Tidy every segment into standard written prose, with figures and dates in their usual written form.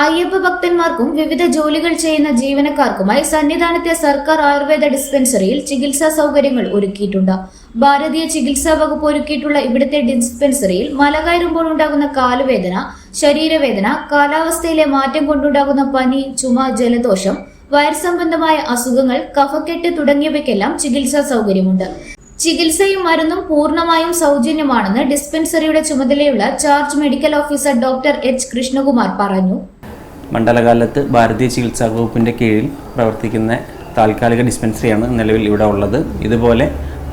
അയ്യപ്പ ഭക്തന്മാർക്കും വിവിധ ജോലികൾ ചെയ്യുന്ന ജീവനക്കാർക്കുമായി സന്നിധാനത്തെ സർക്കാർ ആയുർവേദ ഡിസ്പെൻസറിയിൽ ചികിത്സാ സൗകര്യങ്ങൾ ഒരുക്കിയിട്ടുണ്ട്. ഭാരതീയ ചികിത്സാ വകുപ്പ് ഒരുക്കിയിട്ടുള്ള ഇവിടുത്തെ ഡിസ്പെൻസറിയിൽ മല കയറുമ്പോൾ ഉണ്ടാകുന്ന കാലുവേദന, ശരീരവേദന, കാലാവസ്ഥയിലെ മാറ്റം കൊണ്ടുണ്ടാകുന്ന പനി, ചുമ, ജലദോഷം, വയർ സംബന്ധമായ അസുഖങ്ങൾ, കഫക്കെട്ട് തുടങ്ങിയവയ്ക്കെല്ലാം ചികിത്സാ സൗകര്യമുണ്ട്. ചികിത്സയും മരുന്നും പൂർണ്ണമായും സൗജന്യമാണെന്ന് ഡിസ്പെൻസറിയുടെ ചുമതലയുള്ള charge medical officer doctor H Krishnakumar പറഞ്ഞു. മണ്ഡലകാലത്ത് ഭാരതീയ ചികിത്സാ വകുപ്പിൻ്റെ കീഴിൽ പ്രവർത്തിക്കുന്ന താൽക്കാലിക ഡിസ്പെൻസറിയാണ് നിലവിൽ ഇവിടെ ഉള്ളത്. ഇതുപോലെ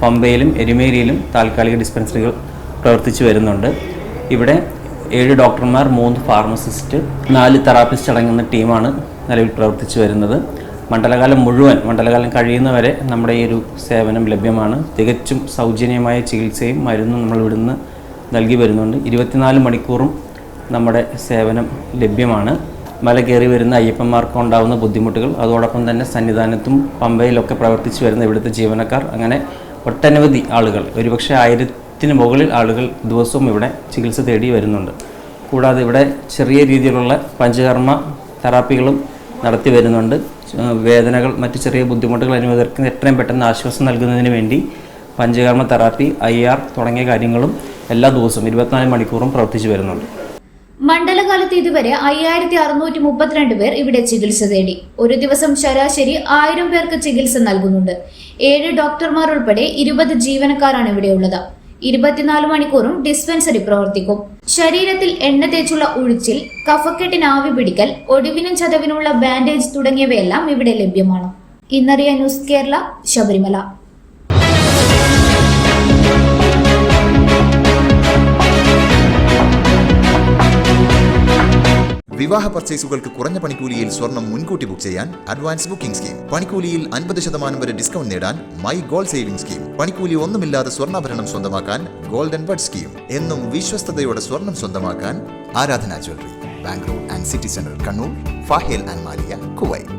പമ്പയിലും എരുമേലിയിലും താൽക്കാലിക ഡിസ്പെൻസറികൾ പ്രവർത്തിച്ചു വരുന്നുണ്ട്. ഇവിടെ 7 ഡോക്ടർമാർ, 3 ഫാർമസിസ്റ്റ്, 4 തെറാപ്പിസ്റ്റ് അടങ്ങുന്ന ടീമാണ് നിലവിൽ പ്രവർത്തിച്ചു വരുന്നത്. മണ്ഡലകാലം കഴിയുന്നവരെ നമ്മുടെ ഈ ഒരു സേവനം ലഭ്യമാണ്. തികച്ചും സൗജന്യമായ ചികിത്സയും മരുന്നും നമ്മൾ ഇവിടുന്ന് നൽകി വരുന്നുണ്ട്. 24 മണിക്കൂറും നമ്മുടെ സേവനം ലഭ്യമാണ്. മല കയറി വരുന്ന അയ്യപ്പന്മാർക്ക് ഉണ്ടാകുന്ന ബുദ്ധിമുട്ടുകൾ, അതോടൊപ്പം തന്നെ സന്നിധാനത്തും പമ്പയിലൊക്കെ പ്രവർത്തിച്ചു വരുന്ന ഇവിടുത്തെ ജീവനക്കാർ, അങ്ങനെ ഒട്ടനവധി ആളുകൾ, ഒരുപക്ഷെ 1000-ന് മുകളിൽ ആളുകൾ ദിവസവും ഇവിടെ ചികിത്സ തേടി വരുന്നുണ്ട്. കൂടാതെ ഇവിടെ ചെറിയ രീതിയിലുള്ള പഞ്ചകർമ്മ തെറാപ്പികളും നടത്തി വരുന്നുണ്ട്. വേദനകൾ, മറ്റ് ചെറിയ ബുദ്ധിമുട്ടുകൾ അനുഭവർക്ക് എത്രയും പെട്ടെന്ന് ആശ്വാസം നൽകുന്നതിന് വേണ്ടി പഞ്ചകർമ്മ തെറാപ്പി, IR തുടങ്ങിയ കാര്യങ്ങളും എല്ലാ ദിവസവും 24 മണിക്കൂറും പ്രവർത്തിച്ചു വരുന്നുണ്ട്. മണ്ഡലകാലത്ത് ഇതുവരെ 5632 പേർ ഇവിടെ ചികിത്സ തേടി. ഒരു ദിവസം ശരാശരി 1000 പേർക്ക് ചികിത്സ നൽകുന്നുണ്ട്. 7 ഡോക്ടർമാർ ഉൾപ്പെടെ 20 ജീവനക്കാരാണ് ഇവിടെയുള്ളത്. 24 മണിക്കൂറും ഡിസ്പെൻസറി പ്രവർത്തിക്കും. ശരീരത്തിൽ എണ്ണ തേച്ചുള്ള ഉഴിച്ചിൽ, കഫക്കെട്ടിന് ആവി പിടിക്കൽ, ഒടിവിനും ചതവിനുള്ള ബാൻഡേജ് തുടങ്ങിയവയെല്ലാം ഇവിടെ ലഭ്യമാണ്. ഇന്നറിയ ന്യൂസ് കേരള, ശബരിമല. വിവാഹ പർച്ചേസുകൾക്ക് കുറഞ്ഞ പണിക്കൂലിയിൽ സ്വർണം മുൻകൂട്ടി ബുക്ക് ചെയ്യാൻ അഡ്വാൻസ് ബുക്കിംഗ് സ്കീം. പണിക്കൂലിയിൽ 50% വരെ ഡിസ്കൗണ്ട് നേടാൻ മൈ ഗോൾഡ് സേവിംഗ് സ്കീം. പണിക്കൂലി ഒന്നുമില്ലാതെ സ്വർണ്ണാഭരണം സ്വന്തമാക്കാൻ ഗോൾഡൻ ബഡ് സ്കീം. എന്നും വിശ്വസ്തയോടെ സ്വർണം സ്വന്തമാക്കാൻ ആരാധന jewellery, Bangalore and city centre, Kannur, ഫാഹേൽ and Maliya, Kuwait.